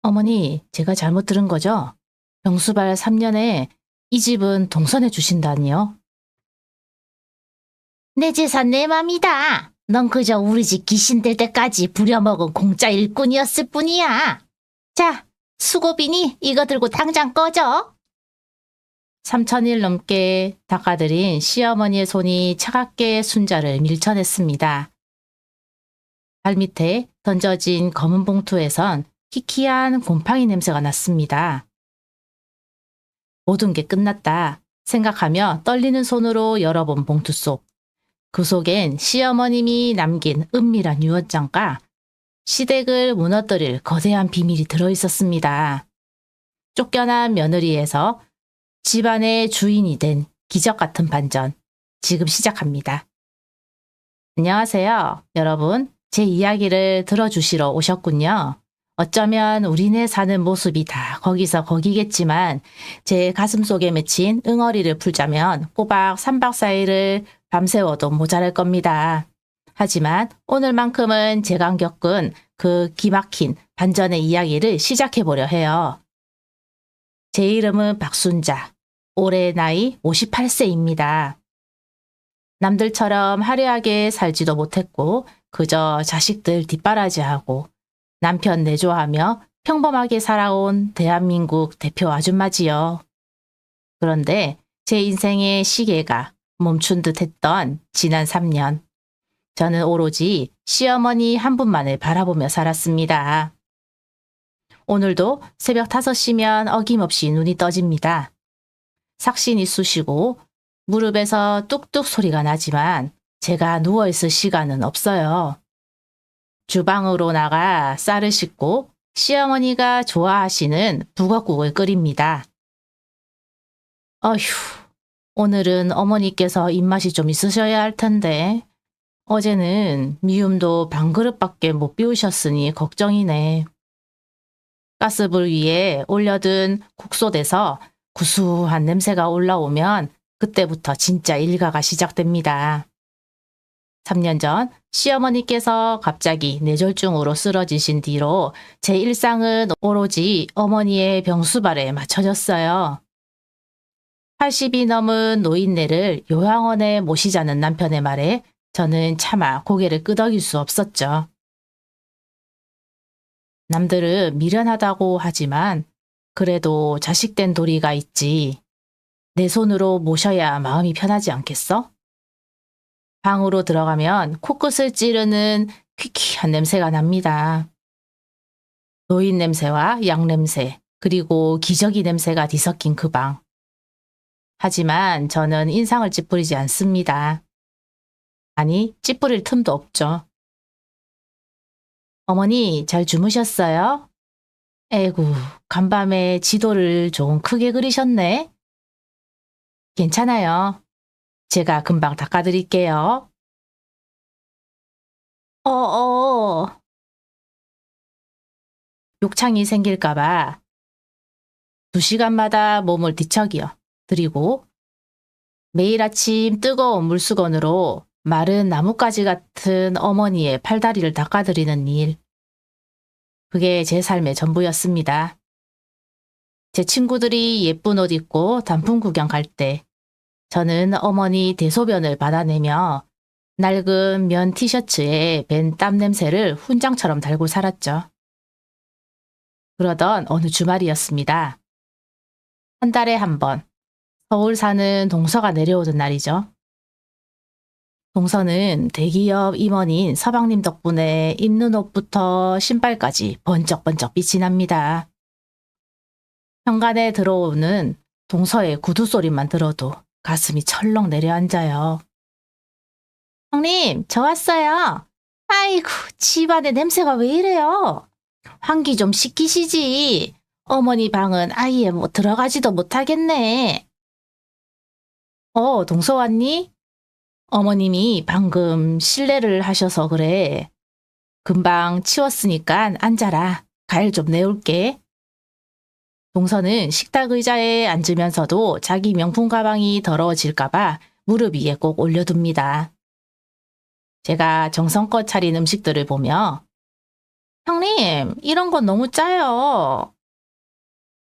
어머니, 제가 잘못 들은 거죠? 병수발 3년에 이 집은 동선해 주신다니요? 내 재산 내 맘이다. 넌 그저 우리 집 귀신 될 때까지 부려먹은 공짜 일꾼이었을 뿐이야. 자, 수고비니 이거 들고 당장 꺼져. 3천일 넘게 닦아들인 시어머니의 손이 차갑게 순자를 밀쳐냈습니다. 발밑에 던져진 검은 봉투에선 희키한 곰팡이 냄새가 났습니다. 모든 게 끝났다 생각하며 떨리는 손으로 열어본 봉투 속. 그 속엔 시어머님이 남긴 은밀한 유언장과 시댁을 무너뜨릴 거대한 비밀이 들어있었습니다. 쫓겨난 며느리에서 집안의 주인이 된 기적 같은 반전, 지금 시작합니다. 안녕하세요. 여러분, 제 이야기를 들어주시러 오셨군요. 어쩌면 우리네 사는 모습이 다 거기서 거기겠지만 제 가슴속에 맺힌 응어리를 풀자면 꼬박 3박 4일을 밤새워도 모자랄 겁니다. 하지만 오늘만큼은 제가 겪은 그 기막힌 반전의 이야기를 시작해보려 해요. 제 이름은 박순자. 올해 나이 58세입니다. 남들처럼 화려하게 살지도 못했고 그저 자식들 뒷바라지하고 남편 내조하며 평범하게 살아온 대한민국 대표 아줌마지요. 그런데 제 인생의 시계가 멈춘 듯 했던 지난 3년. 저는 오로지 시어머니 한 분만을 바라보며 살았습니다. 오늘도 새벽 5시면 어김없이 눈이 떠집니다. 삭신이 쑤시고 무릎에서 뚝뚝 소리가 나지만 제가 누워있을 시간은 없어요. 주방으로 나가 쌀을 씻고 시어머니가 좋아하시는 북엇국을 끓입니다. 어휴, 오늘은 어머니께서 입맛이 좀 있으셔야 할 텐데 어제는 미움도 반그릇밖에 못 비우셨으니 걱정이네. 가스불 위에 올려둔 국솥에서 구수한 냄새가 올라오면 그때부터 진짜 일가가 시작됩니다. 3년 전 시어머니께서 갑자기 뇌졸중으로 쓰러지신 뒤로 제 일상은 오로지 어머니의 병수발에 맞춰졌어요. 80이 넘은 노인네를 요양원에 모시자는 남편의 말에 저는 차마 고개를 끄덕일 수 없었죠. 남들은 미련하다고 하지만 그래도 자식된 도리가 있지. 내 손으로 모셔야 마음이 편하지 않겠어? 방으로 들어가면 코끝을 찌르는 퀴퀴한 냄새가 납니다. 노인 냄새와 양 냄새, 그리고 기저귀 냄새가 뒤섞인 그 방. 하지만 저는 인상을 찌푸리지 않습니다. 아니, 찌푸릴 틈도 없죠. 어머니, 잘 주무셨어요? 에구, 간밤에 지도를 좀 크게 그리셨네. 괜찮아요. 제가 금방 닦아드릴게요. 어어. 욕창이 생길까봐 2시간마다 몸을 뒤척여 드리고 매일 아침 뜨거운 물수건으로 마른 나뭇가지 같은 어머니의 팔다리를 닦아드리는 일. 그게 제 삶의 전부였습니다. 제 친구들이 예쁜 옷 입고 단풍 구경 갈 때 저는 어머니 대소변을 받아내며 낡은 면 티셔츠에 밴 땀 냄새를 훈장처럼 달고 살았죠. 그러던 어느 주말이었습니다. 한 달에 한 번 서울 사는 동서가 내려오던 날이죠. 동서는 대기업 임원인 서방님 덕분에 입는 옷부터 신발까지 번쩍번쩍 빛이 납니다. 현관에 들어오는 동서의 구두 소리만 들어도 가슴이 철렁 내려앉아요. 형님, 저 왔어요. 아이고, 집안에 냄새가 왜 이래요? 환기 좀 시키시지. 어머니 방은 아예 뭐 들어가지도 못하겠네. 동서 왔니? 어머님이 방금 실례를 하셔서 그래. 금방 치웠으니까 앉아라. 과일 좀 내올게. 동서는 식탁 의자에 앉으면서도 자기 명품 가방이 더러워질까봐 무릎 위에 꼭 올려둡니다. 제가 정성껏 차린 음식들을 보며 형님, 이런 건 너무 짜요.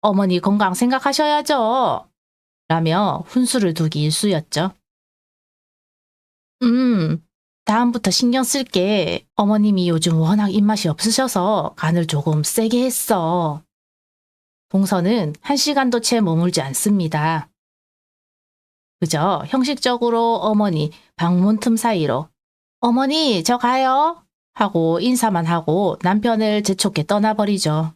어머니 건강 생각하셔야죠. 라며 훈수를 두기 일쑤였죠. 다음부터 신경 쓸게. 어머님이 요즘 워낙 입맛이 없으셔서 간을 조금 세게 했어. 동서는 1시간도 채 머물지 않습니다. 그저 형식적으로 어머니 방문 틈 사이로 어머니 저 가요 하고 인사만 하고 남편을 재촉해 떠나버리죠.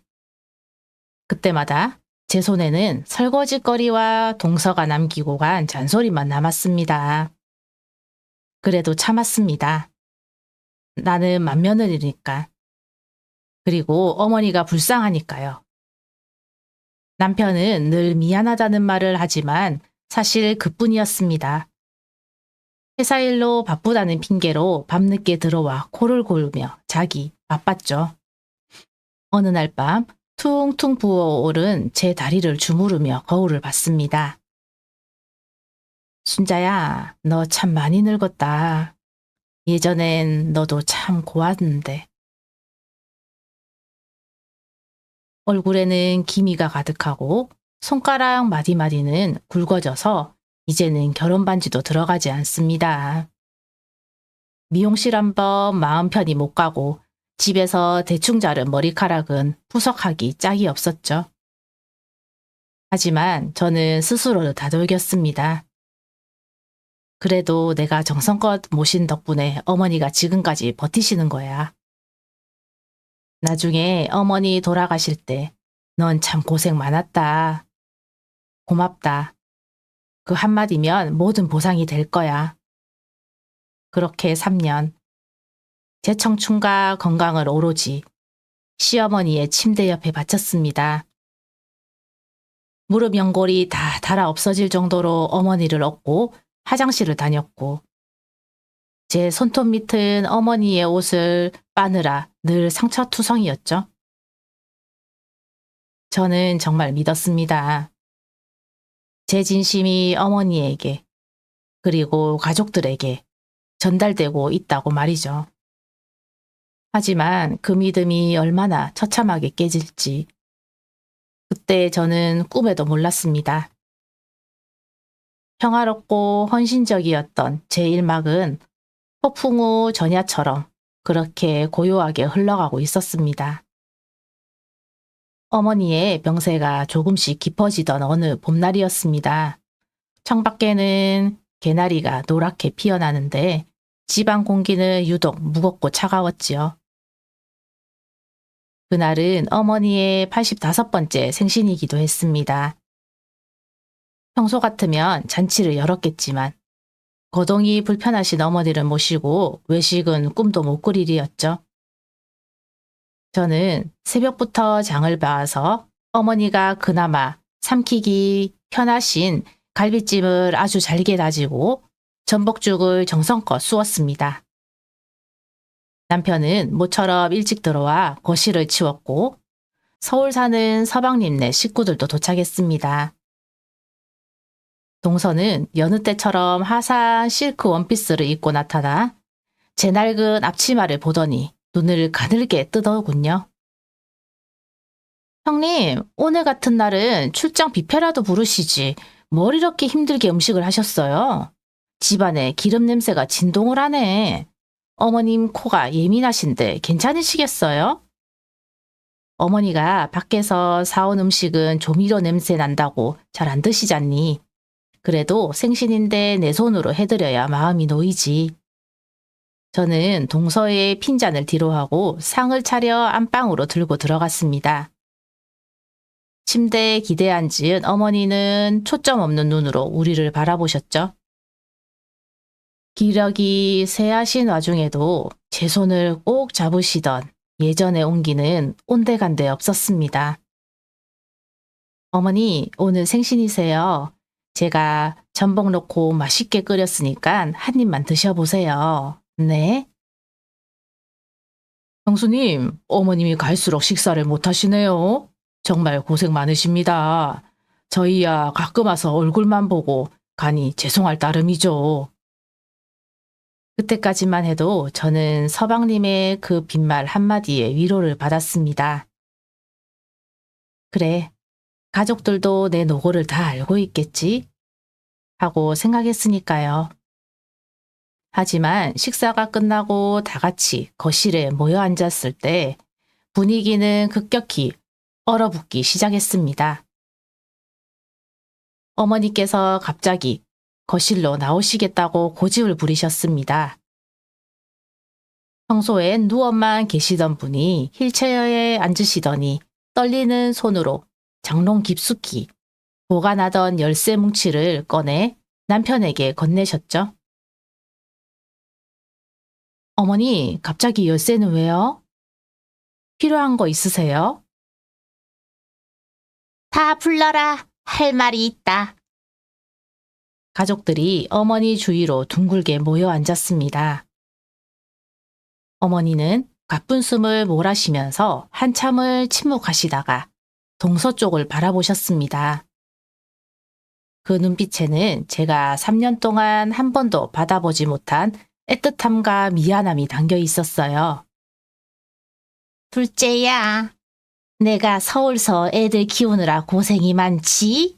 그때마다 제 손에는 설거지거리와 동서가 남기고 간 잔소리만 남았습니다. 그래도 참았습니다. 나는 맏며느리니까. 그리고 어머니가 불쌍하니까요. 남편은 늘 미안하다는 말을 하지만 사실 그뿐이었습니다. 회사 일로 바쁘다는 핑계로 밤늦게 들어와 코를 골며 자기 바빴죠. 어느 날 밤 퉁퉁 부어오른 제 다리를 주무르며 거울을 봤습니다. 순자야, 너 참 많이 늙었다. 예전엔 너도 참 고왔는데. 얼굴에는 기미가 가득하고 손가락 마디마디는 굵어져서 이제는 결혼 반지도 들어가지 않습니다. 미용실 한번 마음 편히 못 가고 집에서 대충 자른 머리카락은 푸석하기 짝이 없었죠. 하지만 저는 스스로를 다독였습니다. 그래도 내가 정성껏 모신 덕분에 어머니가 지금까지 버티시는 거야. 나중에 어머니 돌아가실 때 넌 참 고생 많았다. 고맙다. 그 한마디면 모든 보상이 될 거야. 그렇게 3년. 제 청춘과 건강을 오로지 시어머니의 침대 옆에 바쳤습니다. 무릎 연골이 다 닳아 없어질 정도로 어머니를 업고 화장실을 다녔고 제 손톱 밑은 어머니의 옷을 빠느라 늘 상처투성이었죠. 저는 정말 믿었습니다. 제 진심이 어머니에게 그리고 가족들에게 전달되고 있다고 말이죠. 하지만 그 믿음이 얼마나 처참하게 깨질지 그때 저는 꿈에도 몰랐습니다. 평화롭고 헌신적이었던 제 일막은 폭풍 후 전야처럼 그렇게 고요하게 흘러가고 있었습니다. 어머니의 병세가 조금씩 깊어지던 어느 봄날이었습니다. 창밖에는 개나리가 노랗게 피어나는데 집안 공기는 유독 무겁고 차가웠지요. 그날은 어머니의 85번째 생신이기도 했습니다. 평소 같으면 잔치를 열었겠지만 거동이 불편하신 어머니를 모시고 외식은 꿈도 못 꿀 일이었죠. 저는 새벽부터 장을 봐서 어머니가 그나마 삼키기 편하신 갈비찜을 아주 잘게 다지고 전복죽을 정성껏 쑤었습니다. 남편은 모처럼 일찍 들어와 거실을 치웠고 서울 사는 서방님네 식구들도 도착했습니다. 동서는 여느 때처럼 화사한 실크 원피스를 입고 나타나 제 낡은 앞치마를 보더니 눈을 가늘게 뜨더군요. 형님, 오늘 같은 날은 출장 뷔페라도 부르시지. 뭘 이렇게 힘들게 음식을 하셨어요? 집안에 기름 냄새가 진동을 하네. 어머님 코가 예민하신데 괜찮으시겠어요? 어머니가 밖에서 사온 음식은 조미료 냄새 난다고 잘 안 드시잖니. 그래도 생신인데 내 손으로 해드려야 마음이 놓이지. 저는 동서의 핀잔을 뒤로하고 상을 차려 안방으로 들고 들어갔습니다. 침대에 기대 앉은 어머니는 초점 없는 눈으로 우리를 바라보셨죠. 기력이 쇠하신 와중에도 제 손을 꼭 잡으시던 예전의 온기는 온데간데 없었습니다. 어머니, 오늘 생신이세요. 제가 전복 넣고 맛있게 끓였으니까 한 입만 드셔보세요. 네. 형수님, 어머님이 갈수록 식사를 못하시네요. 정말 고생 많으십니다. 저희야 가끔 와서 얼굴만 보고 가니 죄송할 따름이죠. 그때까지만 해도 저는 서방님의 그 빈말 한마디에 위로를 받았습니다. 그래, 가족들도 내 노고를 다 알고 있겠지? 하고 생각했으니까요. 하지만 식사가 끝나고 다 같이 거실에 모여 앉았을 때 분위기는 급격히 얼어붙기 시작했습니다. 어머니께서 갑자기 거실로 나오시겠다고 고집을 부리셨습니다. 평소엔 누워만 계시던 분이 휠체어에 앉으시더니 떨리는 손으로 장롱 깊숙이 보관하던 열쇠 뭉치를 꺼내 남편에게 건네셨죠. 어머니, 갑자기 열쇠는 왜요? 필요한 거 있으세요? 다 불러라. 할 말이 있다. 가족들이 어머니 주위로 둥글게 모여 앉았습니다. 어머니는 가쁜 숨을 몰아쉬면서 한참을 침묵하시다가 동서쪽을 바라보셨습니다. 그 눈빛에는 제가 3년 동안 한 번도 받아보지 못한 애틋함과 미안함이 담겨 있었어요. 둘째야, 내가 서울서 애들 키우느라 고생이 많지?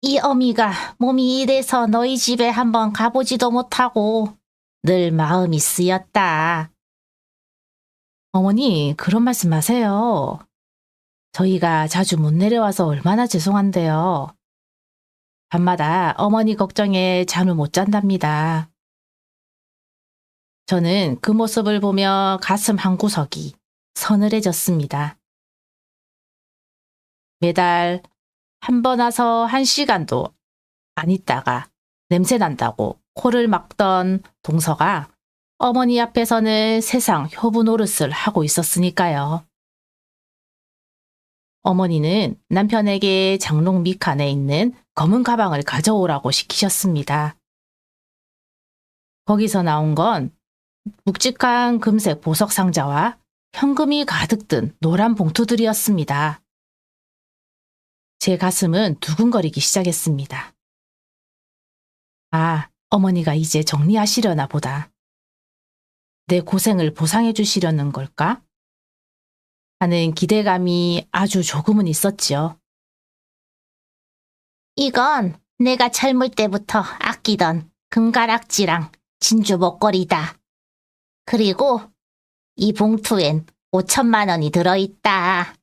이 어미가 몸이 이래서 너희 집에 한번 가보지도 못하고 늘 마음이 쓰였다. 어머니, 그런 말씀 마세요. 저희가 자주 못 내려와서 얼마나 죄송한데요. 밤마다 어머니 걱정에 잠을 못 잔답니다. 저는 그 모습을 보며 가슴 한구석이 서늘해졌습니다. 매달 한 번 와서 1시간도 안 있다가 냄새 난다고 코를 막던 동서가 어머니 앞에서는 세상 효부 노릇을 하고 있었으니까요. 어머니는 남편에게 장롱 밑칸에 있는 검은 가방을 가져오라고 시키셨습니다. 거기서 나온 건 묵직한 금색 보석 상자와 현금이 가득 든 노란 봉투들이었습니다. 제 가슴은 두근거리기 시작했습니다. 아, 어머니가 이제 정리하시려나 보다. 내 고생을 보상해 주시려는 걸까? 하는 기대감이 아주 조금은 있었지요. 이건 내가 젊을 때부터 아끼던 금가락지랑 진주 목걸이다. 그리고 이 봉투엔 5천만 원이 들어있다.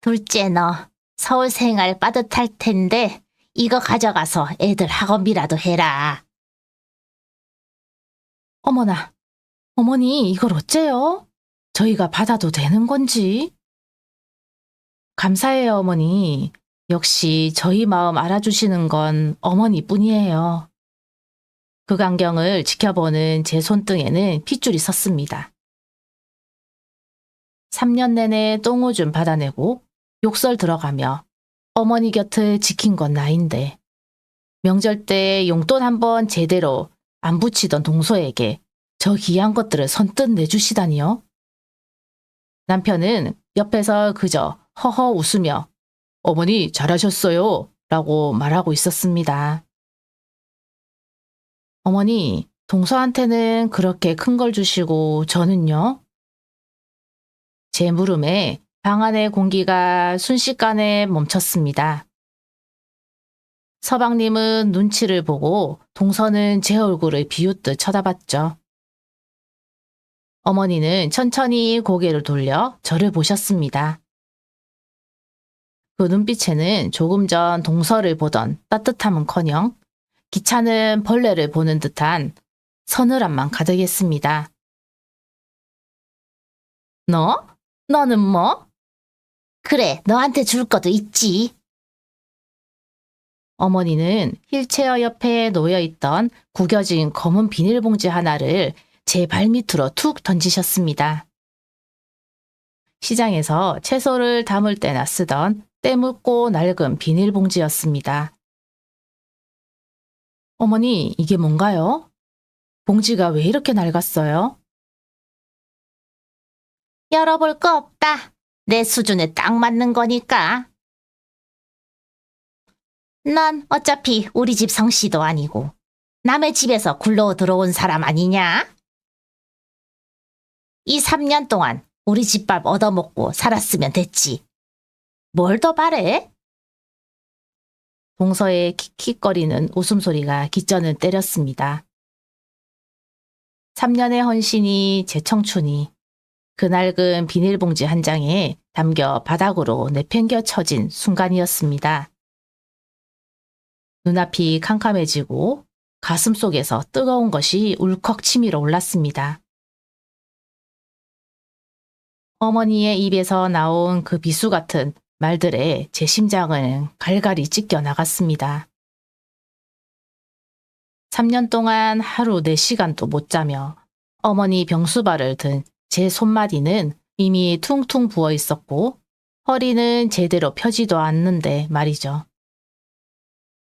둘째 너 서울 생활 빠듯할 텐데 이거 가져가서 애들 학원비라도 해라. 어머나, 어머니 이걸 어째요? 저희가 받아도 되는 건지? 감사해요, 어머니. 역시 저희 마음 알아주시는 건 어머니뿐이에요. 그 광경을 지켜보는 제 손등에는 핏줄이 섰습니다. 3년 내내 똥오줌 받아내고 욕설 들어가며 어머니 곁을 지킨 건 나인데 명절 때 용돈 한번 제대로 안 붙이던 동서에게 저 귀한 것들을 선뜻 내주시다니요. 남편은 옆에서 그저 허허 웃으며 어머니 잘하셨어요 라고 말하고 있었습니다. 어머니, 동서한테는 그렇게 큰 걸 주시고 저는요? 제 물음에 방 안의 공기가 순식간에 멈췄습니다. 서방님은 눈치를 보고 동서는 제 얼굴을 비웃듯 쳐다봤죠. 어머니는 천천히 고개를 돌려 저를 보셨습니다. 그 눈빛에는 조금 전 동서를 보던 따뜻함은커녕 귀찮은 벌레를 보는 듯한 서늘함만 가득했습니다. 너? 너는 뭐? 그래, 너한테 줄 것도 있지. 어머니는 휠체어 옆에 놓여있던 구겨진 검은 비닐봉지 하나를 제 발밑으로 툭 던지셨습니다. 시장에서 채소를 담을 때나 쓰던 때묻고 낡은 비닐봉지였습니다. 어머니, 이게 뭔가요? 봉지가 왜 이렇게 낡았어요? 열어볼 거 없다. 내 수준에 딱 맞는 거니까. 넌 어차피 우리 집 성씨도 아니고 남의 집에서 굴러 들어온 사람 아니냐? 이 3년 동안 우리 집밥 얻어먹고 살았으면 됐지. 뭘 더 바래? 동서의 킥킥거리는 웃음소리가 기전을 때렸습니다. 3년의 헌신이 제 청춘이 그 낡은 비닐봉지 한 장에 담겨 바닥으로 내팽겨 쳐진 순간이었습니다. 눈앞이 캄캄해지고 가슴 속에서 뜨거운 것이 울컥 치밀어 올랐습니다. 어머니의 입에서 나온 그 비수 같은 말들에 제 심장은 갈갈이 찢겨 나갔습니다. 3년 동안 하루 4시간도 못 자며 어머니 병수발을 든 제 손마디는 이미 퉁퉁 부어 있었고 허리는 제대로 펴지도 않는데 말이죠.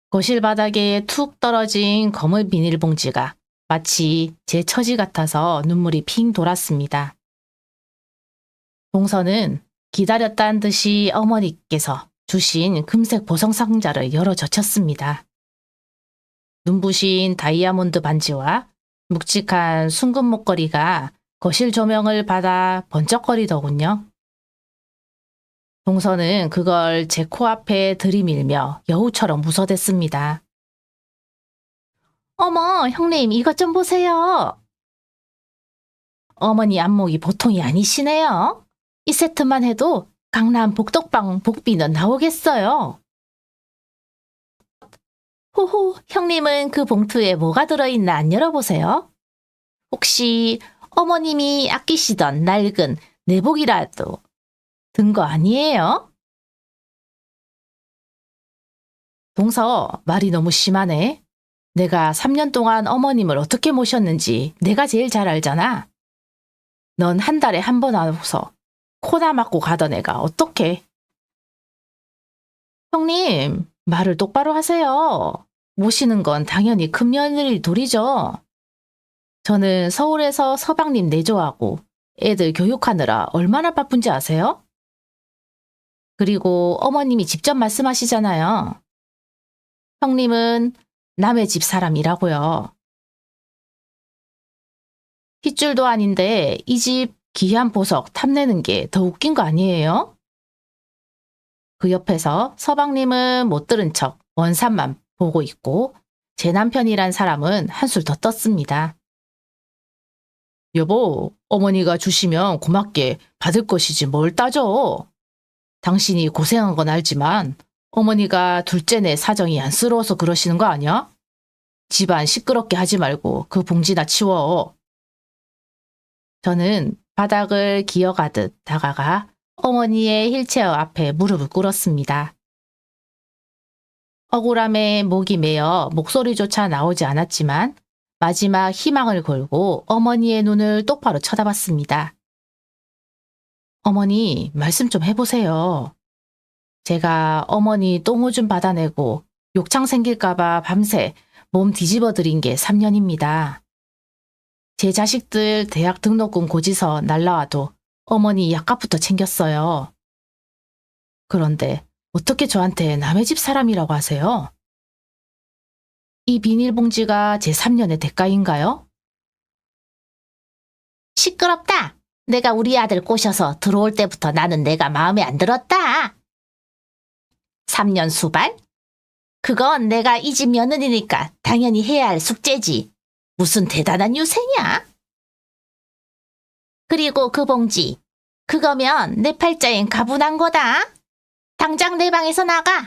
거실 바닥에 툭 떨어진 검은 비닐봉지가 마치 제 처지 같아서 눈물이 핑 돌았습니다. 동서는 기다렸다는 듯이 어머니께서 주신 금색 보성상자를 열어 젖혔습니다. 눈부신 다이아몬드 반지와 묵직한 순금 목걸이가 거실 조명을 받아 번쩍거리더군요. 동서는 그걸 제 코앞에 들이밀며 여우처럼 무서댔습니다. 어머, 형님, 이것 좀 보세요. 어머니 안목이 보통이 아니시네요. 이 세트만 해도 강남 복덕방 복비는 나오겠어요. 호호, 형님은 그 봉투에 뭐가 들어있나 안 열어보세요? 혹시 어머님이 아끼시던 낡은 내복이라도 든 거 아니에요? 동서, 말이 너무 심하네. 내가 3년 동안 어머님을 어떻게 모셨는지 내가 제일 잘 알잖아. 넌 한 달에 한 번 와서 코나 맞고 가던 애가 어떡해. 형님, 말을 똑바로 하세요. 모시는 건 당연히 큰며느리 도리죠. 저는 서울에서 서방님 내조하고 애들 교육하느라 얼마나 바쁜지 아세요? 그리고 어머님이 직접 말씀하시잖아요. 형님은 남의 집 사람이라고요. 핏줄도 아닌데 이 집 귀한 보석 탐내는 게 더 웃긴 거 아니에요? 그 옆에서 서방님은 못 들은 척 원산만 보고 있고 제 남편이란 사람은 한술 더 떴습니다. 여보, 어머니가 주시면 고맙게 받을 것이지 뭘 따져. 당신이 고생한 건 알지만 어머니가 둘째네 사정이 안쓰러워서 그러시는 거 아니야? 집안 시끄럽게 하지 말고 그 봉지나 치워. 저는 바닥을 기어가듯 다가가 어머니의 힐체어 앞에 무릎을 꿇었습니다. 억울함에 목이 메어 목소리조차 나오지 않았지만 마지막 희망을 걸고 어머니의 눈을 똑바로 쳐다봤습니다. 어머니, 말씀 좀 해보세요. 제가 어머니 똥오줌 받아내고 욕창 생길까봐 밤새 몸 뒤집어 들인 게 3년입니다. 제 자식들 대학 등록금 고지서 날라와도 어머니 약값부터 챙겼어요. 그런데 어떻게 저한테 남의 집 사람이라고 하세요? 이 비닐봉지가 제 3년의 대가인가요? 시끄럽다. 내가 우리 아들 꼬셔서 들어올 때부터 나는 내가 마음에 안 들었다. 3년 수발? 그건 내가 이 집 며느리니까 당연히 해야 할 숙제지. 무슨 대단한 유세냐? 그리고 그 봉지, 그거면 내 팔자엔 가분한 거다. 당장 내 방에서 나가.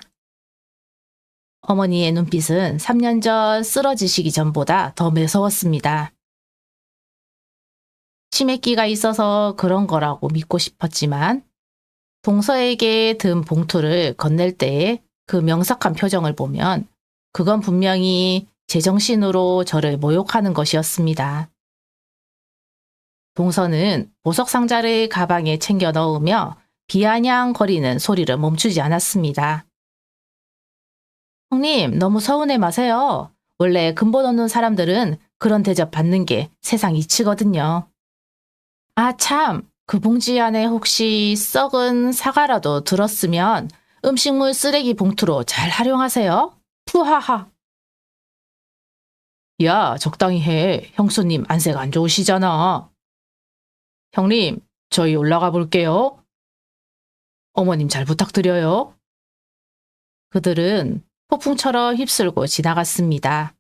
어머니의 눈빛은 3년 전 쓰러지시기 전보다 더 매서웠습니다. 치매기가 있어서 그런 거라고 믿고 싶었지만 동서에게 든 봉투를 건넬 때의 그 명석한 표정을 보면 그건 분명히 제정신으로 저를 모욕하는 것이었습니다. 동서는 보석 상자를 가방에 챙겨 넣으며 비아냥거리는 소리를 멈추지 않았습니다. 형님, 너무 서운해 마세요. 원래 근본 없는 사람들은 그런 대접 받는 게 세상 이치거든요. 아 참, 그 봉지 안에 혹시 썩은 사과라도 들었으면 음식물 쓰레기 봉투로 잘 활용하세요. 푸하하. 야, 적당히 해. 형수님 안색 안 좋으시잖아. 형님, 저희 올라가 볼게요. 어머님 잘 부탁드려요. 그들은 폭풍처럼 휩쓸고 지나갔습니다.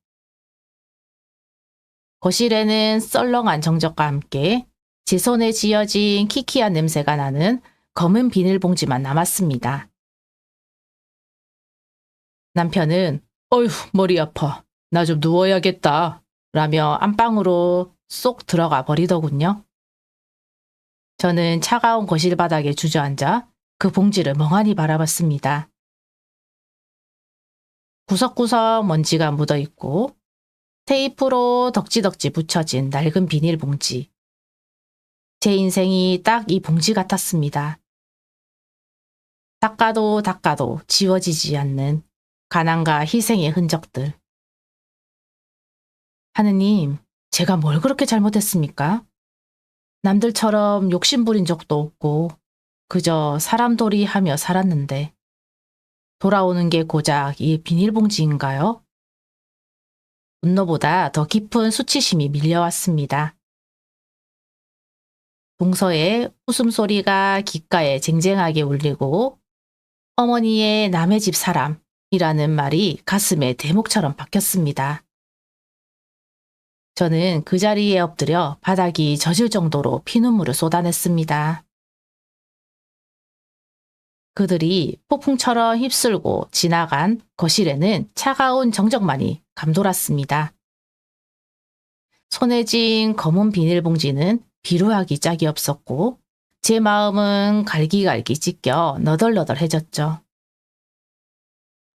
거실에는 썰렁한 정적과 함께 제 손에 지어진 키키한 냄새가 나는 검은 비닐봉지만 남았습니다. 남편은 어휴, 머리 아파. 나 좀 누워야겠다. 라며 안방으로 쏙 들어가 버리더군요. 저는 차가운 거실 바닥에 주저앉아 그 봉지를 멍하니 바라봤습니다. 구석구석 먼지가 묻어 있고 테이프로 덕지덕지 붙여진 낡은 비닐봉지. 제 인생이 딱 이 봉지 같았습니다. 닦아도 지워지지 않는 가난과 희생의 흔적들. 하느님, 제가 뭘 그렇게 잘못했습니까? 남들처럼 욕심부린 적도 없고 그저 사람돌이 하며 살았는데 돌아오는 게 고작 이 비닐봉지인가요? 분노보다 더 깊은 수치심이 밀려왔습니다. 동서의 웃음소리가 귓가에 쟁쟁하게 울리고 어머니의 남의 집 사람이라는 말이 가슴에 대목처럼 박혔습니다. 저는 그 자리에 엎드려 바닥이 젖을 정도로 피눈물을 쏟아냈습니다. 그들이 폭풍처럼 휩쓸고 지나간 거실에는 차가운 정적만이 감돌았습니다. 손에 쥔 검은 비닐봉지는 비루하기 짝이 없었고 제 마음은 갈기갈기 찢겨 너덜너덜해졌죠.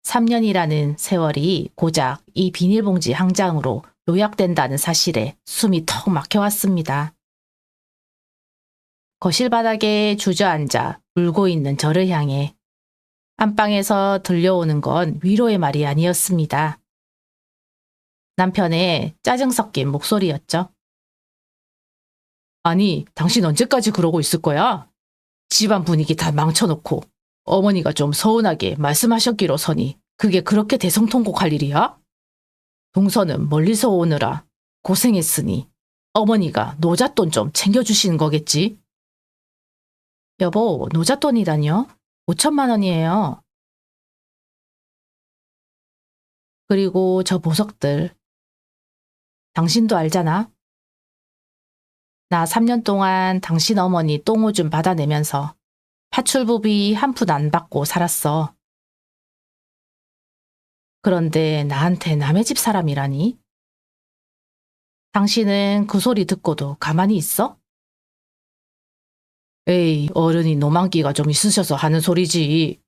3년이라는 세월이 고작 이 비닐봉지 한 장으로 요약된다는 사실에 숨이 턱 막혀왔습니다. 거실 바닥에 주저앉아 울고 있는 저를 향해 안방에서 들려오는 건 위로의 말이 아니었습니다. 남편의 짜증 섞인 목소리였죠. 아니, 당신 언제까지 그러고 있을 거야? 집안 분위기 다 망쳐놓고 어머니가 좀 서운하게 말씀하셨기로서니 그게 그렇게 대성통곡할 일이야? 동서는 멀리서 오느라 고생했으니 어머니가 노잣돈 좀 챙겨주시는 거겠지? 여보, 노잣돈이라뇨? 5천만 원이에요. 그리고 저 보석들. 당신도 알잖아. 나 3년 동안 당신 어머니 똥오줌 받아내면서 파출부비 한 푼 안 받고 살았어. 그런데 나한테 남의 집 사람이라니? 당신은 그 소리 듣고도 가만히 있어? 에이, 어른이 노망기가 좀 있으셔서 하는 소리지.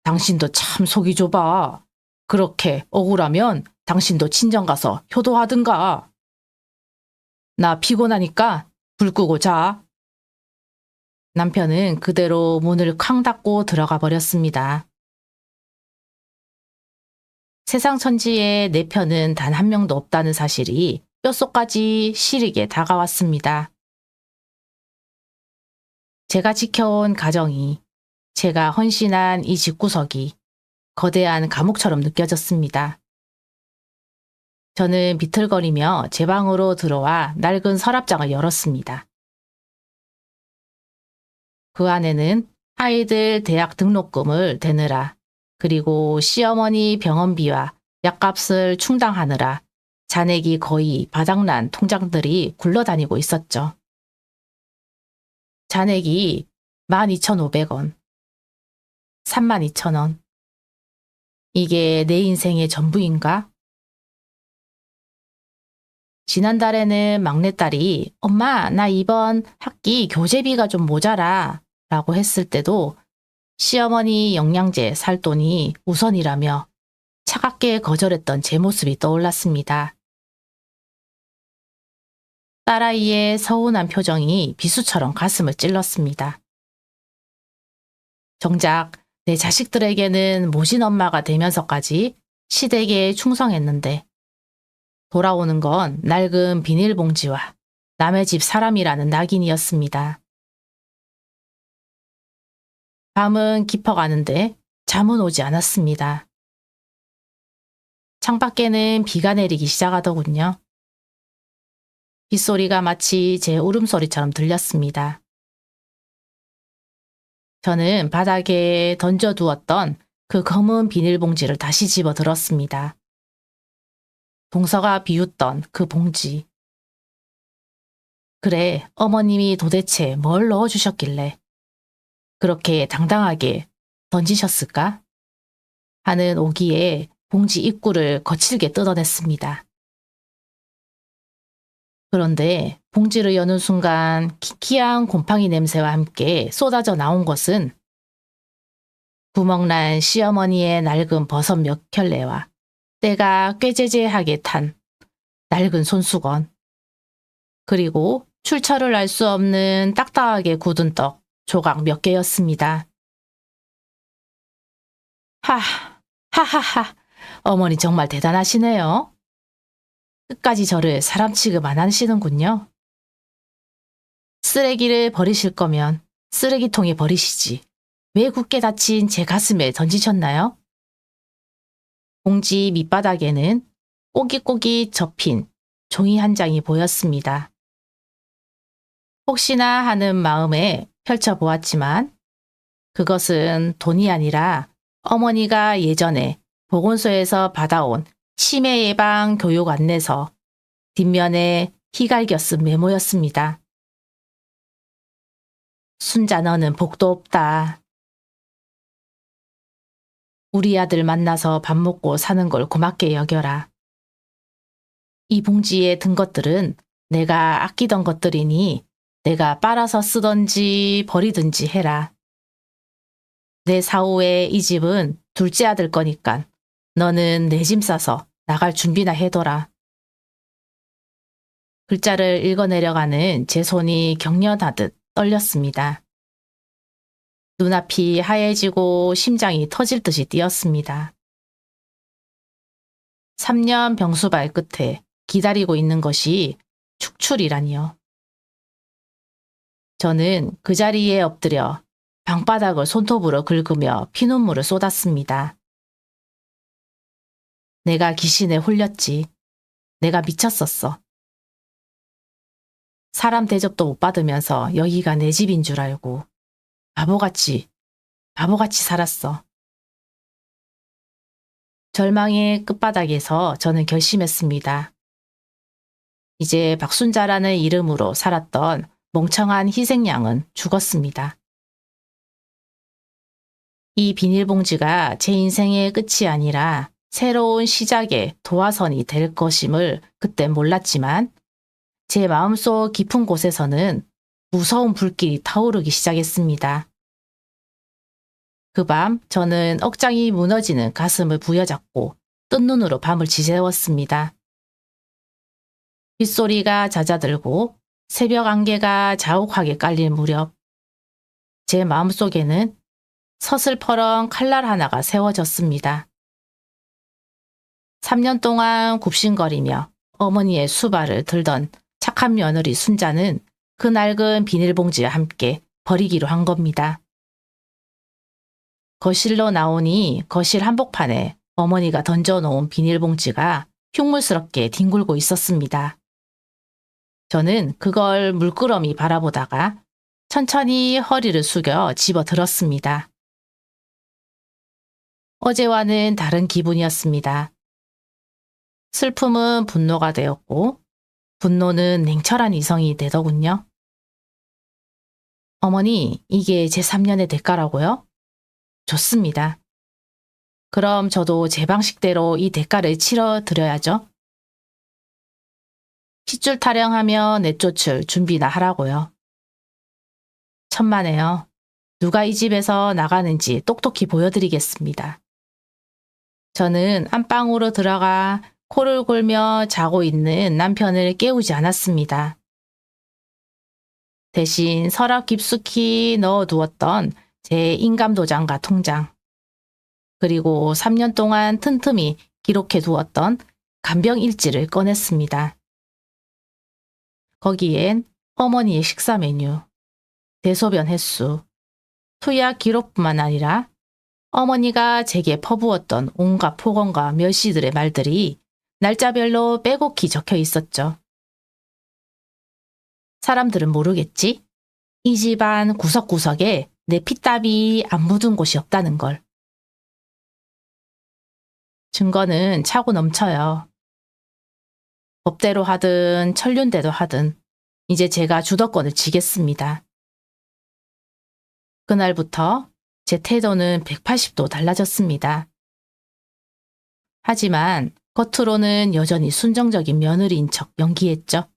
당신도 참 속이 좁아. 그렇게 억울하면 당신도 친정 가서 효도하든가. 나 피곤하니까 불 끄고 자. 남편은 그대로 문을 쾅 닫고 들어가 버렸습니다. 세상 천지에 내 편은 단 한 명도 없다는 사실이 뼛속까지 시리게 다가왔습니다. 제가 지켜온 가정이, 제가 헌신한 이 집구석이 거대한 감옥처럼 느껴졌습니다. 저는 비틀거리며 제 방으로 들어와 낡은 서랍장을 열었습니다. 그 안에는 아이들 대학 등록금을 대느라, 그리고 시어머니 병원비와 약값을 충당하느라 잔액이 거의 바닥난 통장들이 굴러다니고 있었죠. 잔액이 12,500원, 32,000원. 이게 내 인생의 전부인가? 지난달에는 막내딸이 엄마, 나 이번 학기 교재비가 좀 모자라 라고 했을 때도 시어머니 영양제 살 돈이 우선이라며 차갑게 거절했던 제 모습이 떠올랐습니다. 딸아이의 서운한 표정이 비수처럼 가슴을 찔렀습니다. 정작 내 자식들에게는 모진 엄마가 되면서까지 시댁에 충성했는데 돌아오는 건 낡은 비닐봉지와 남의 집 사람이라는 낙인이었습니다. 밤은 깊어가는데 잠은 오지 않았습니다. 창밖에는 비가 내리기 시작하더군요. 빗소리가 마치 제 울음소리처럼 들렸습니다. 저는 바닥에 던져두었던 그 검은 비닐봉지를 다시 집어 들었습니다. 동서가 비웃던 그 봉지. 그래, 어머님이 도대체 뭘 넣어주셨길래 그렇게 당당하게 던지셨을까? 하는 오기에 봉지 입구를 거칠게 뜯어냈습니다. 그런데 봉지를 여는 순간 키키한 곰팡이 냄새와 함께 쏟아져 나온 것은 구멍난 시어머니의 낡은 버섯 몇 켤레와 때가 꾀재재하게 탄 낡은 손수건, 그리고 출처를 알 수 없는 딱딱하게 굳은 떡 조각 몇 개였습니다. 하하하, 어머니 정말 대단하시네요. 끝까지 저를 사람 취급 안 하시는군요. 쓰레기를 버리실 거면 쓰레기통에 버리시지. 왜 굳게 닫힌 제 가슴에 던지셨나요? 봉지 밑바닥에는 꼬깃꼬깃 접힌 종이 한 장이 보였습니다. 혹시나 하는 마음에 펼쳐보았지만 그것은 돈이 아니라 어머니가 예전에 보건소에서 받아온 치매 예방 교육 안내서 뒷면에 희갈겨 쓴 메모였습니다. 순자 너는 복도 없다. 우리 아들 만나서 밥 먹고 사는 걸 고맙게 여겨라. 이 봉지에 든 것들은 내가 아끼던 것들이니 내가 빨아서 쓰던지 버리든지 해라. 내 사후에 이 집은 둘째 아들 거니까 너는 내 짐 싸서 나갈 준비나 해둬라. 글자를 읽어내려가는 제 손이 격렬하듯 떨렸습니다. 눈앞이 하얘지고 심장이 터질 듯이 뛰었습니다. 3년 병수발 끝에 기다리고 있는 것이 축출이라니요. 저는 그 자리에 엎드려 방바닥을 손톱으로 긁으며 피눈물을 쏟았습니다. 내가 귀신에 홀렸지. 내가 미쳤었어. 사람 대접도 못 받으면서 여기가 내 집인 줄 알고 바보같이 살았어. 절망의 끝바닥에서 저는 결심했습니다. 이제 박순자라는 이름으로 살았던 멍청한 희생양은 죽었습니다. 이 비닐봉지가 제 인생의 끝이 아니라 새로운 시작의 도화선이 될 것임을 그때 몰랐지만 제 마음속 깊은 곳에서는 무서운 불길이 타오르기 시작했습니다. 그 밤 저는 억장이 무너지는 가슴을 부여잡고 뜬 눈으로 밤을 지새웠습니다. 빗소리가 잦아들고 새벽 안개가 자욱하게 깔릴 무렵 제 마음속에는 서슬퍼런 칼날 하나가 세워졌습니다. 3년 동안 굽신거리며 어머니의 수발을 들던 착한 며느리 순자는 그 낡은 비닐봉지와 함께 버리기로 한 겁니다. 거실로 나오니 거실 한복판에 어머니가 던져놓은 비닐봉지가 흉물스럽게 뒹굴고 있었습니다. 저는 그걸 물끄러미 바라보다가 천천히 허리를 숙여 집어 들었습니다. 어제와는 다른 기분이었습니다. 슬픔은 분노가 되었고 분노는 냉철한 이성이 되더군요. 어머니, 이게 제 3년의 대가라고요? 좋습니다. 그럼 저도 제 방식대로 이 대가를 치러 드려야죠. 핏줄 타령하며 내쫓을 준비나 하라고요. 천만에요. 누가 이 집에서 나가는지 똑똑히 보여드리겠습니다. 저는 안방으로 들어가 코를 골며 자고 있는 남편을 깨우지 않았습니다. 대신 서랍 깊숙이 넣어두었던 제 인감도장과 통장, 그리고 3년 동안 틈틈이 기록해 두었던 간병일지를 꺼냈습니다. 거기엔 어머니의 식사 메뉴, 대소변 횟수, 투약 기록뿐만 아니라 어머니가 제게 퍼부었던 온갖 폭언과 멸시들의 말들이 날짜별로 빼곡히 적혀 있었죠. 사람들은 모르겠지? 이 집안 구석구석에 내 피땀이 안 묻은 곳이 없다는 걸. 증거는 차고 넘쳐요. 법대로 하든 천륜대로 하든 이제 제가 주도권을 쥐겠습니다. 그날부터 제 태도는 180도 달라졌습니다. 하지만 겉으로는 여전히 순정적인 며느리인 척 연기했죠.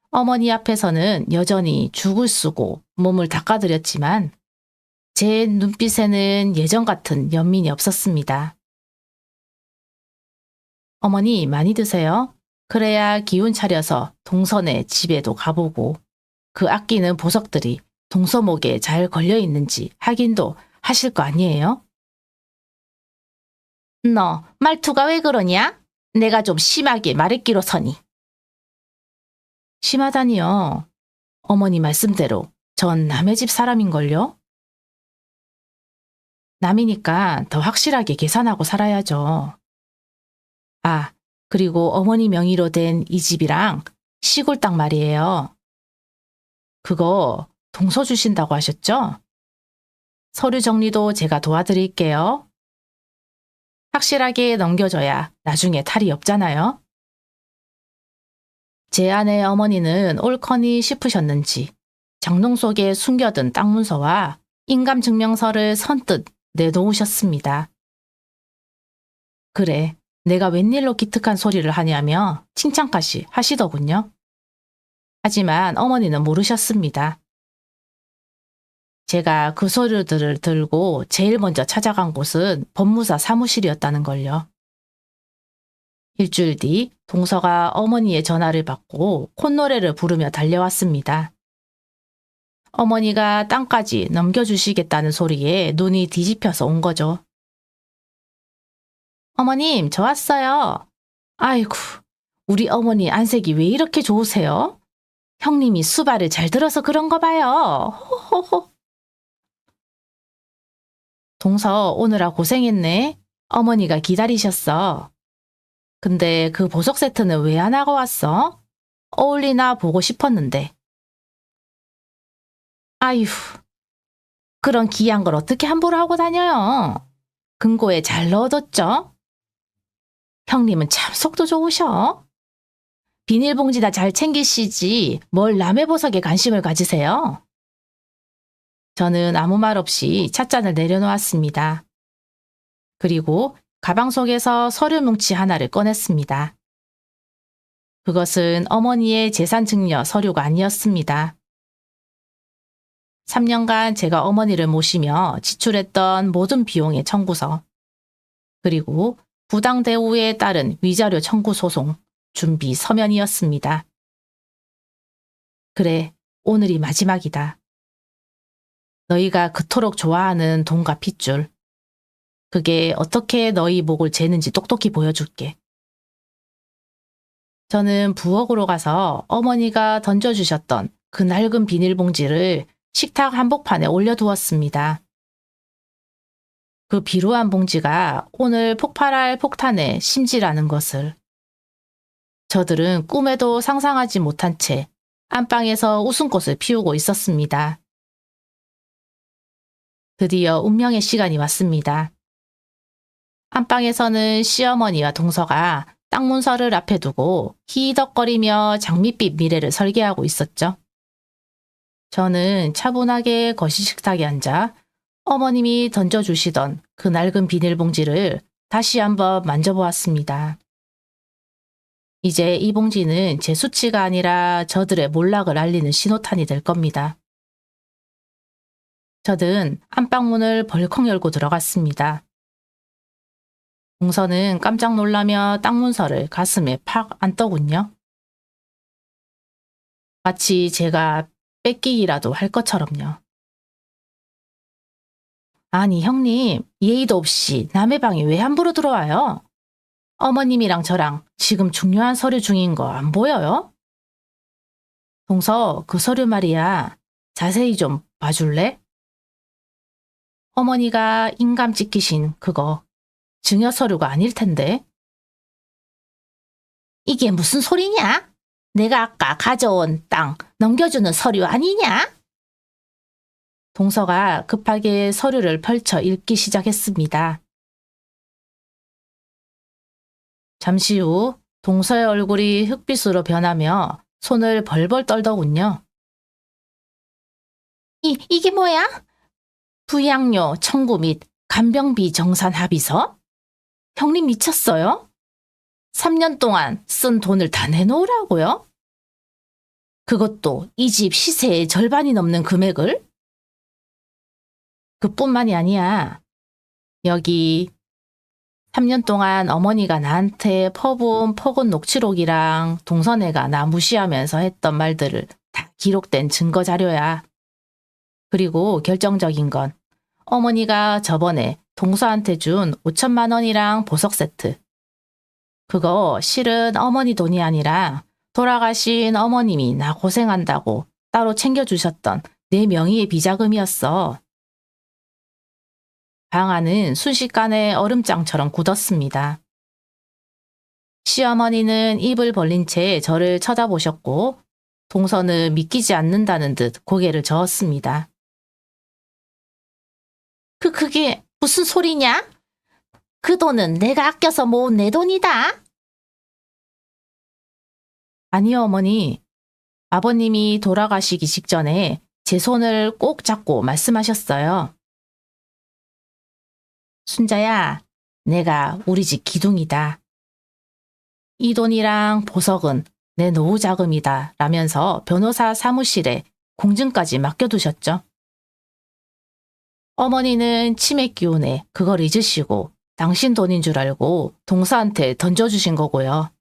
어머니 앞에서는 여전히 죽을 쓰고 몸을 닦아드렸지만 제 눈빛에는 예전 같은 연민이 없었습니다. 어머니 많이 드세요. 그래야 기운 차려서 동선에 집에도 가보고 그 아끼는 보석들이 동서목에 잘 걸려 있는지 확인도 하실 거 아니에요? 너 말투가 왜 그러냐? 내가 좀 심하게 말했기로 서니. 심하다니요. 어머니 말씀대로 전 남의 집 사람인걸요? 남이니까 더 확실하게 계산하고 살아야죠. 아, 그리고 어머니 명의로 된 이 집이랑 시골 땅 말이에요. 그거 동서 주신다고 하셨죠? 서류 정리도 제가 도와드릴게요. 확실하게 넘겨줘야 나중에 탈이 없잖아요. 제 아내 어머니는 옳거니 싶으셨는지 장롱 속에 숨겨둔 땅 문서와 인감증명서를 선뜻 내놓으셨습니다. 그래, 내가 웬일로 기특한 소리를 하냐며 칭찬까지 하시더군요. 하지만 어머니는 모르셨습니다. 제가 그 서류들을 들고 제일 먼저 찾아간 곳은 법무사 사무실이었다는 걸요. 일주일 뒤 동서가 어머니의 전화를 받고 콧노래를 부르며 달려왔습니다. 어머니가 땅까지 넘겨주시겠다는 소리에 눈이 뒤집혀서 온 거죠. 어머님, 저 왔어요. 아이고, 우리 어머니 안색이 왜 이렇게 좋으세요? 형님이 수발을 잘 들어서 그런 거 봐요. 호호호. 동서 오느라 고생했네. 어머니가 기다리셨어. 근데 그 보석 세트는 왜 안 하고 왔어? 어울리나 보고 싶었는데. 아휴, 그런 귀한 걸 어떻게 함부로 하고 다녀요? 금고에 잘 넣어뒀죠? 형님은 참 속도 좋으셔. 비닐봉지나 잘 챙기시지 뭘 남의 보석에 관심을 가지세요? 저는 아무 말 없이 찻잔을 내려놓았습니다. 그리고 가방 속에서 서류 뭉치 하나를 꺼냈습니다. 그것은 어머니의 재산 증여 서류가 아니었습니다. 3년간 제가 어머니를 모시며 지출했던 모든 비용의 청구서, 그리고 부당 대우에 따른 위자료 청구 소송 준비 서면이었습니다. 그래, 오늘이 마지막이다. 너희가 그토록 좋아하는 돈과 핏줄, 그게 어떻게 너희 목을 재는지 똑똑히 보여줄게. 저는 부엌으로 가서 어머니가 던져주셨던 그 낡은 비닐봉지를 식탁 한복판에 올려두었습니다. 그 비루한 봉지가 오늘 폭발할 폭탄의 심지라는 것을. 저들은 꿈에도 상상하지 못한 채 안방에서 웃음꽃을 피우고 있었습니다. 드디어 운명의 시간이 왔습니다. 안방에서는 시어머니와 동서가 땅 문서를 앞에 두고 히덕거리며 장밋빛 미래를 설계하고 있었죠. 저는 차분하게 거실 식탁에 앉아 어머님이 던져주시던 그 낡은 비닐봉지를 다시 한번 만져보았습니다. 이제 이 봉지는 제 수치가 아니라 저들의 몰락을 알리는 신호탄이 될 겁니다. 저는 안방문을 벌컥 열고 들어갔습니다. 동서는 깜짝 놀라며 땅 문서를 가슴에 팍 안더군요. 마치 제가 뺏기기라도 할 것처럼요. 아니 형님, 예의도 없이 남의 방에 왜 함부로 들어와요? 어머님이랑 저랑 지금 중요한 서류 중인 거 안 보여요? 동서, 그 서류 말이야. 자세히 좀 봐줄래? 어머니가 인감 찍히신 그거 증여 서류가 아닐 텐데. 이게 무슨 소리냐? 내가 아까 가져온 땅 넘겨주는 서류 아니냐? 동서가 급하게 서류를 펼쳐 읽기 시작했습니다. 잠시 후 동서의 얼굴이 흑빛으로 변하며 손을 벌벌 떨더군요. 이게 뭐야? 부양료 청구 및 간병비 정산 합의서? 형님 미쳤어요? 3년 동안 쓴 돈을 다 내놓으라고요? 그것도 이 집 시세의 절반이 넘는 금액을? 그뿐만이 아니야. 여기 3년 동안 어머니가 나한테 퍼부은 폭언 녹취록이랑 동선애가 나 무시하면서 했던 말들을 다 기록된 증거 자료야. 그리고 결정적인 건 어머니가 저번에 동서한테 준 5천만 원이랑 보석 세트. 그거 실은 어머니 돈이 아니라 돌아가신 어머님이 나 고생한다고 따로 챙겨주셨던 내 명의의 비자금이었어. 방 안은 순식간에 얼음장처럼 굳었습니다. 시어머니는 입을 벌린 채 저를 쳐다보셨고 동서는 믿기지 않는다는 듯 고개를 저었습니다. 그게 무슨 소리냐? 그 돈은 내가 아껴서 모은 내 돈이다. 아니요, 어머니. 아버님이 돌아가시기 직전에 제 손을 꼭 잡고 말씀하셨어요. 순자야, 내가 우리 집 기둥이다. 이 돈이랑 보석은 내 노후 자금이다 라면서 변호사 사무실에 공증까지 맡겨두셨죠. 어머니는 치매 기운에 그걸 잊으시고 당신 돈인 줄 알고 동서한테 던져주신 거고요.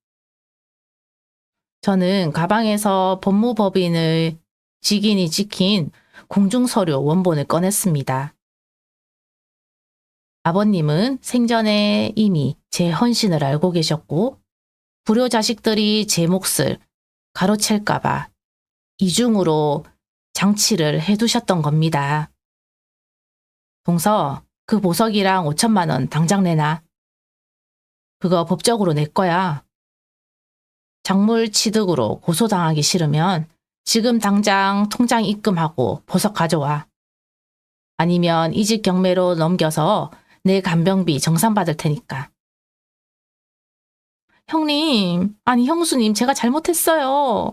저는 가방에서 법무법인을 직인이 찍힌 공증서류 원본을 꺼냈습니다. 아버님은 생전에 이미 제 헌신을 알고 계셨고 불효 자식들이 제 몫을 가로챌까봐 이중으로 장치를 해두셨던 겁니다. 동서, 그 보석이랑 5천만 원 당장 내놔. 그거 법적으로 내 거야. 작물 취득으로 고소당하기 싫으면 지금 당장 통장 입금하고 보석 가져와. 아니면 이 집 경매로 넘겨서 내 간병비 정산받을 테니까. 형님, 아니 형수님, 제가 잘못했어요.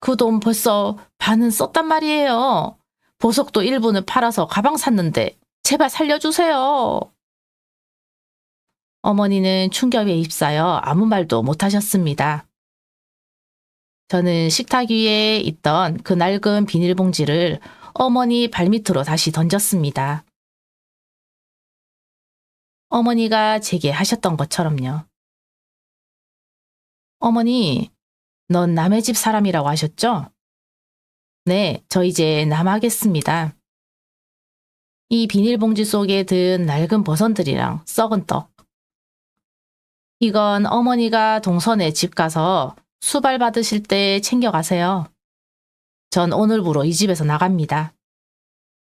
그 돈 벌써 반은 썼단 말이에요. 보석도 일부는 팔아서 가방 샀는데 제발 살려주세요. 어머니는 충격에 휩싸여 아무 말도 못하셨습니다. 저는 식탁 위에 있던 그 낡은 비닐봉지를 어머니 발밑으로 다시 던졌습니다. 어머니가 제게 하셨던 것처럼요. 어머니, 넌 남의 집 사람이라고 하셨죠? 네, 저 이제 남하겠습니다. 이 비닐봉지 속에 든 낡은 버선들이랑 썩은 떡. 이건 어머니가 동선에 집 가서 수발 받으실 때 챙겨가세요. 전 오늘부로 이 집에서 나갑니다.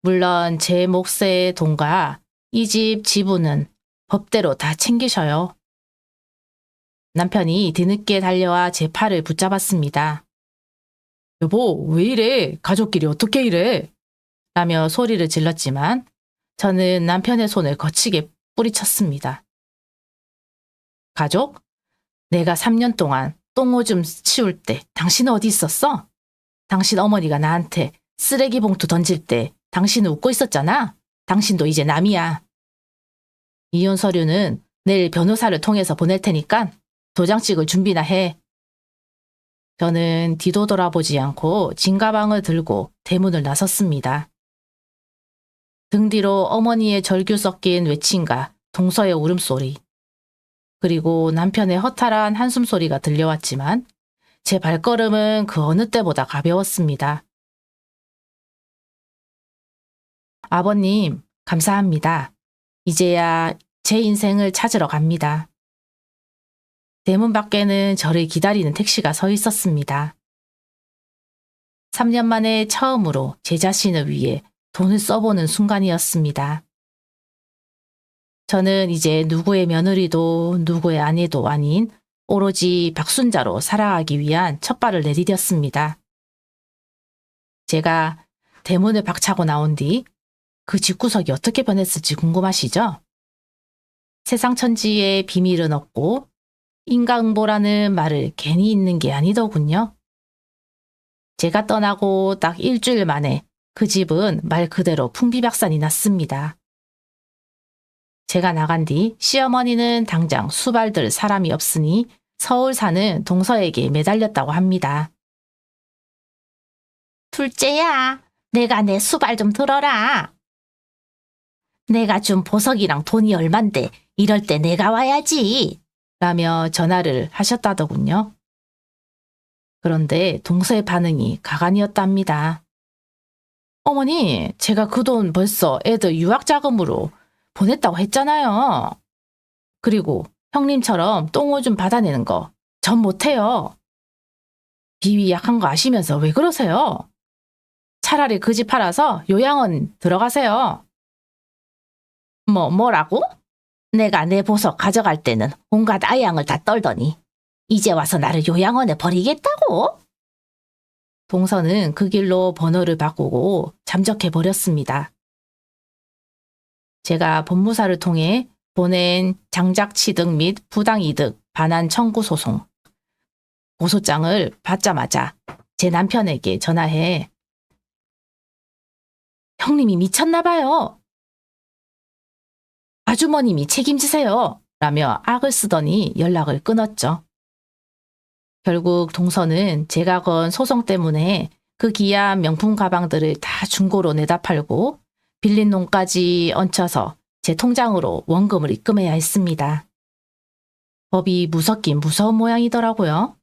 물론 제 몫의 돈과 이 집 지분은 법대로 다 챙기셔요. 남편이 뒤늦게 달려와 제 팔을 붙잡았습니다. 여보, 왜 이래? 가족끼리 어떻게 이래? 라며 소리를 질렀지만 저는 남편의 손을 거치게 뿌리쳤습니다. 가족? 내가 3년 동안 똥오줌 치울 때 당신은 어디 있었어? 당신 어머니가 나한테 쓰레기 봉투 던질 때 당신은 웃고 있었잖아. 당신도 이제 남이야. 이혼 서류는 내일 변호사를 통해서 보낼 테니까 도장 찍을 준비나 해. 저는 뒤도 돌아보지 않고 진가방을 들고 대문을 나섰습니다. 등 뒤로 어머니의 절규 섞인 외침과 동서의 울음소리, 그리고 남편의 허탈한 한숨소리가 들려왔지만 제 발걸음은 그 어느 때보다 가벼웠습니다. 아버님, 감사합니다. 이제야 제 인생을 찾으러 갑니다. 대문 밖에는 저를 기다리는 택시가 서 있었습니다. 3년 만에 처음으로 제 자신을 위해 돈을 써보는 순간이었습니다. 저는 이제 누구의 며느리도 누구의 아내도 아닌 오로지 박순자로 살아가기 위한 첫발을 내디뎠습니다. 제가 대문을 박차고 나온 뒤 그 집구석이 어떻게 변했을지 궁금하시죠? 세상천지에 비밀은 없고 인과응보라는 말을 괜히 있는 게 아니더군요. 제가 떠나고 딱 일주일 만에 그 집은 말 그대로 풍비박산이 났습니다. 제가 나간 뒤 시어머니는 당장 수발들 사람이 없으니 서울 사는 동서에게 매달렸다고 합니다. 둘째야, 내가 내 수발 좀 들어라. 내가 준 보석이랑 돈이 얼만데 이럴 때 내가 와야지. 라며 전화를 하셨다더군요. 그런데 동서의 반응이 가관이었답니다. 어머니, 제가 그 돈 벌써 애들 유학자금으로 보냈다고 했잖아요. 그리고 형님처럼 똥오줌 받아내는 거 전 못해요. 비위 약한 거 아시면서 왜 그러세요? 차라리 그 집 팔아서 요양원 들어가세요. 뭐라고? 내가 내 보석 가져갈 때는 온갖 아양을 다 떨더니 이제 와서 나를 요양원에 버리겠다고? 동서는 그 길로 번호를 바꾸고 잠적해버렸습니다. 제가 법무사를 통해 보낸 장작취득 및 부당이득 반환 청구 소송 고소장을 받자마자 제 남편에게 전화해 형님이 미쳤나 봐요. 아주머님이 책임지세요. 라며 악을 쓰더니 연락을 끊었죠. 결국 동서는 제가 건 소송 때문에 그 귀한 명품 가방들을 다 중고로 내다 팔고 빌린 돈까지 얹혀서 제 통장으로 원금을 입금해야 했습니다. 법이 무섭긴 무서운 모양이더라고요.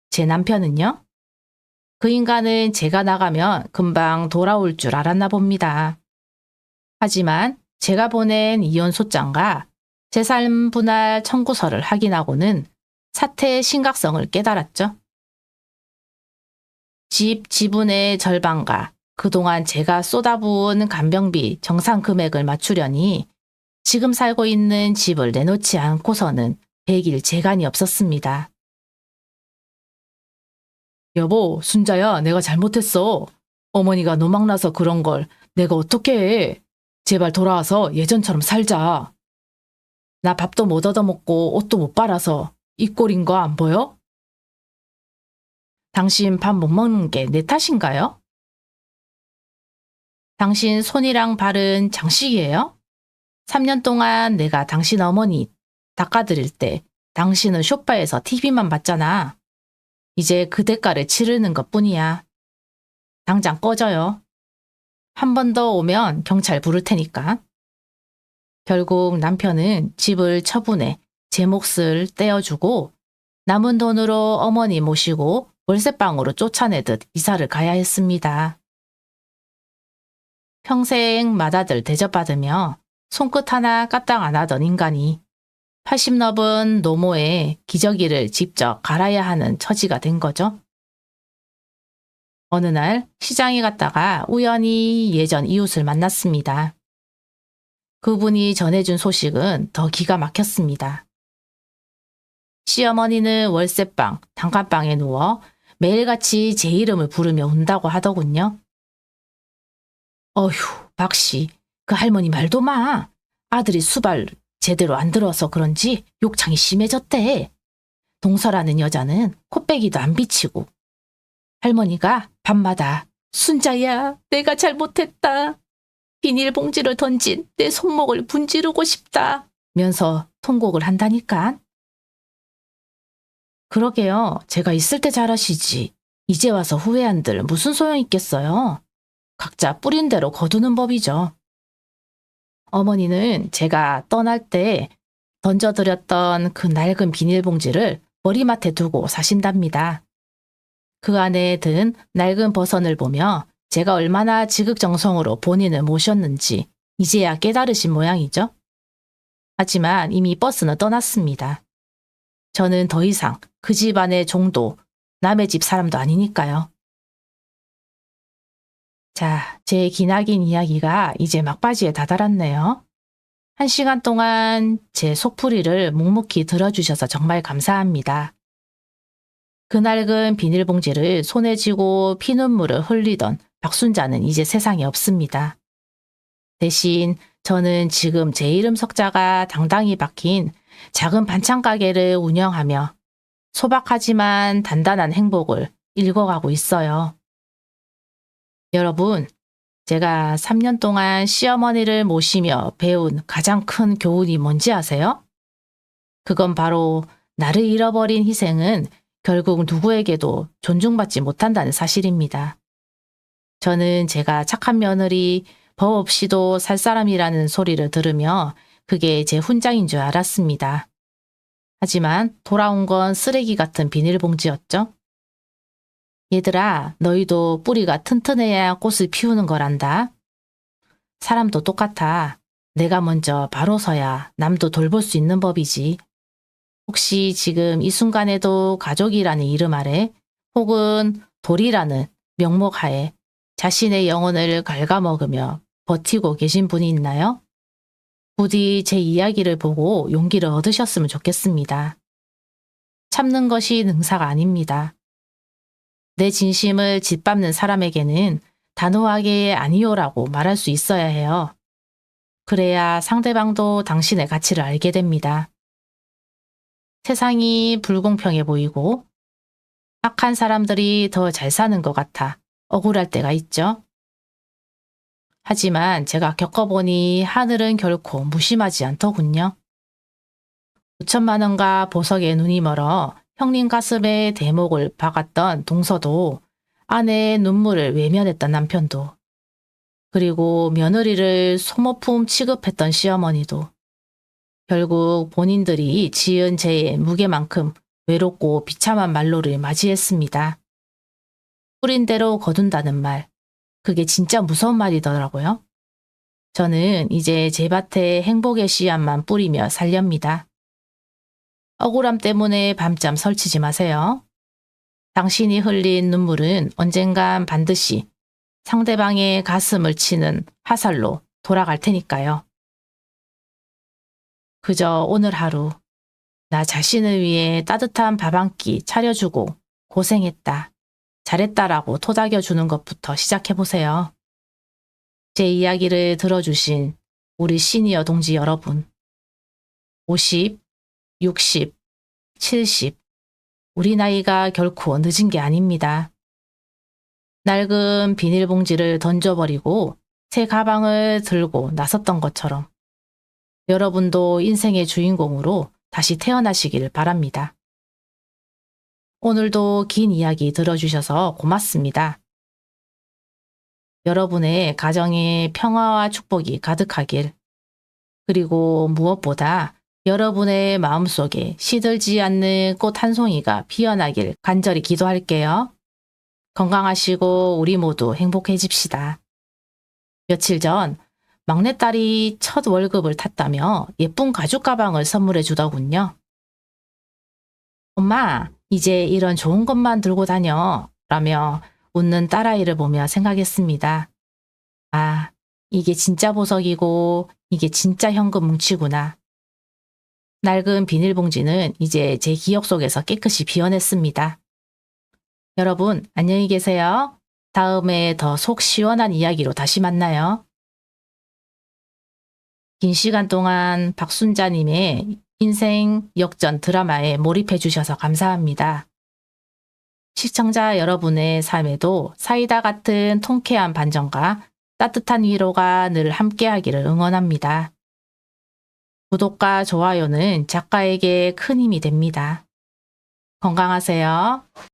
제 남편은요? 그 인간은 제가 나가면 금방 돌아올 줄 알았나 봅니다. 하지만 제가 보낸 이혼소장과 재산 분할 청구서를 확인하고는 사태의 심각성을 깨달았죠. 집 지분의 절반과 그동안 제가 쏟아부은 간병비 정상 금액을 맞추려니 지금 살고 있는 집을 내놓지 않고서는 배길 재간이 없었습니다. 여보, 순자야, 내가 잘못했어. 어머니가 노망나서 그런 걸 내가 어떻게 해. 제발 돌아와서 예전처럼 살자. 나 밥도 못 얻어먹고 옷도 못 빨아서 이 꼴인 거 안 보여? 당신 밥 못 먹는 게 내 탓인가요? 당신 손이랑 발은 장식이에요? 3년 동안 내가 당신 어머니 닦아드릴 때 당신은 쇼파에서 TV만 봤잖아. 이제 그 대가를 치르는 것뿐이야. 당장 꺼져요. 한 번 더 오면 경찰 부를 테니까. 결국 남편은 집을 처분해 제 몫을 떼어주고 남은 돈으로 어머니 모시고 월세방으로 쫓아내듯 이사를 가야 했습니다. 평생 맏아들 대접받으며 손끝 하나 까딱 안 하던 인간이 80 넘은 노모의 기저귀를 직접 갈아야 하는 처지가 된 거죠. 어느 날 시장에 갔다가 우연히 예전 이웃을 만났습니다. 그분이 전해준 소식은 더 기가 막혔습니다. 시어머니는 월세방, 단칸방에 누워 매일같이 제 이름을 부르며 운다고 하더군요. 어휴, 박씨, 그 할머니 말도 마. 아들이 수발 제대로 안 들어서 그런지 욕창이 심해졌대. 동서라는 여자는 코빼기도 안 비치고. 할머니가 밤마다 순자야, 내가 잘못했다. 비닐봉지를 던진 내 손목을 분지르고 싶다. 면서 통곡을 한다니까. 그러게요. 제가 있을 때 잘하시지. 이제 와서 후회한들 무슨 소용 있겠어요. 각자 뿌린 대로 거두는 법이죠. 어머니는 제가 떠날 때 던져드렸던 그 낡은 비닐봉지를 머리맡에 두고 사신답니다. 그 안에 든 낡은 버선을 보며 제가 얼마나 지극정성으로 본인을 모셨는지 이제야 깨달으신 모양이죠. 하지만 이미 버스는 떠났습니다. 저는 더 이상 그 집안의 종도, 남의 집 사람도 아니니까요. 자, 제 기나긴 이야기가 이제 막바지에 다다랐네요. 1시간 동안 제 속풀이를 묵묵히 들어주셔서 정말 감사합니다. 그 낡은 비닐봉지를 손에 쥐고 피눈물을 흘리던 박순자는 이제 세상에 없습니다. 대신 저는 지금 제 이름 석자가 당당히 박힌 작은 반찬 가게를 운영하며 소박하지만 단단한 행복을 읽어가고 있어요. 여러분, 제가 3년 동안 시어머니를 모시며 배운 가장 큰 교훈이 뭔지 아세요? 그건 바로 나를 잃어버린 희생은 결국 누구에게도 존중받지 못한다는 사실입니다. 저는 제가 착한 며느리, 법 없이도 살 사람이라는 소리를 들으며 그게 제 훈장인 줄 알았습니다. 하지만 돌아온 건 쓰레기 같은 비닐봉지였죠. 얘들아, 너희도 뿌리가 튼튼해야 꽃을 피우는 거란다. 사람도 똑같아. 내가 먼저 바로 서야 남도 돌볼 수 있는 법이지. 혹시 지금 이 순간에도 가족이라는 이름 아래 혹은 돌이라는 명목 하에 자신의 영혼을 갉아먹으며 버티고 계신 분이 있나요? 부디 제 이야기를 보고 용기를 얻으셨으면 좋겠습니다. 참는 것이 능사가 아닙니다. 내 진심을 짓밟는 사람에게는 단호하게 아니요라고 말할 수 있어야 해요. 그래야 상대방도 당신의 가치를 알게 됩니다. 세상이 불공평해 보이고 악한 사람들이 더 잘 사는 것 같아 억울할 때가 있죠. 하지만 제가 겪어보니 하늘은 결코 무심하지 않더군요. 5천만 원과 보석에 눈이 멀어 형님 가슴에 대목을 박았던 동서도, 아내의 눈물을 외면했던 남편도, 그리고 며느리를 소모품 취급했던 시어머니도 결국 본인들이 지은 죄의 무게만큼 외롭고 비참한 말로를 맞이했습니다. 뿌린 대로 거둔다는 말, 그게 진짜 무서운 말이더라고요. 저는 이제 제 밭에 행복의 씨앗만 뿌리며 살렵니다. 억울함 때문에 밤잠 설치지 마세요. 당신이 흘린 눈물은 언젠간 반드시 상대방의 가슴을 치는 화살로 돌아갈 테니까요. 그저 오늘 하루 나 자신을 위해 따뜻한 밥 한 끼 차려주고 고생했다, 잘했다라고 토닥여주는 것부터 시작해보세요. 제 이야기를 들어주신 우리 시니어 동지 여러분, 50, 60, 70, 우리 나이가 결코 늦은 게 아닙니다. 낡은 비닐봉지를 던져버리고 새 가방을 들고 나섰던 것처럼 여러분도 인생의 주인공으로 다시 태어나시길 바랍니다. 오늘도 긴 이야기 들어주셔서 고맙습니다. 여러분의 가정에 평화와 축복이 가득하길, 그리고 무엇보다 여러분의 마음속에 시들지 않는 꽃 한 송이가 피어나길 간절히 기도할게요. 건강하시고 우리 모두 행복해집시다. 며칠 전 막내딸이 첫 월급을 탔다며 예쁜 가죽 가방을 선물해 주더군요. 엄마, 이제 이런 좋은 것만 들고 다녀 라며 웃는 딸아이를 보며 생각했습니다. 아, 이게 진짜 보석이고 이게 진짜 현금 뭉치구나. 낡은 비닐봉지는 이제 제 기억 속에서 깨끗이 비워냈습니다. 여러분, 안녕히 계세요. 다음에 더 속 시원한 이야기로 다시 만나요. 긴 시간 동안 박순자님의 인생 역전 드라마에 몰입해 주셔서 감사합니다. 시청자 여러분의 삶에도 사이다 같은 통쾌한 반전과 따뜻한 위로가 늘 함께하기를 응원합니다. 구독과 좋아요는 작가에게 큰 힘이 됩니다. 건강하세요.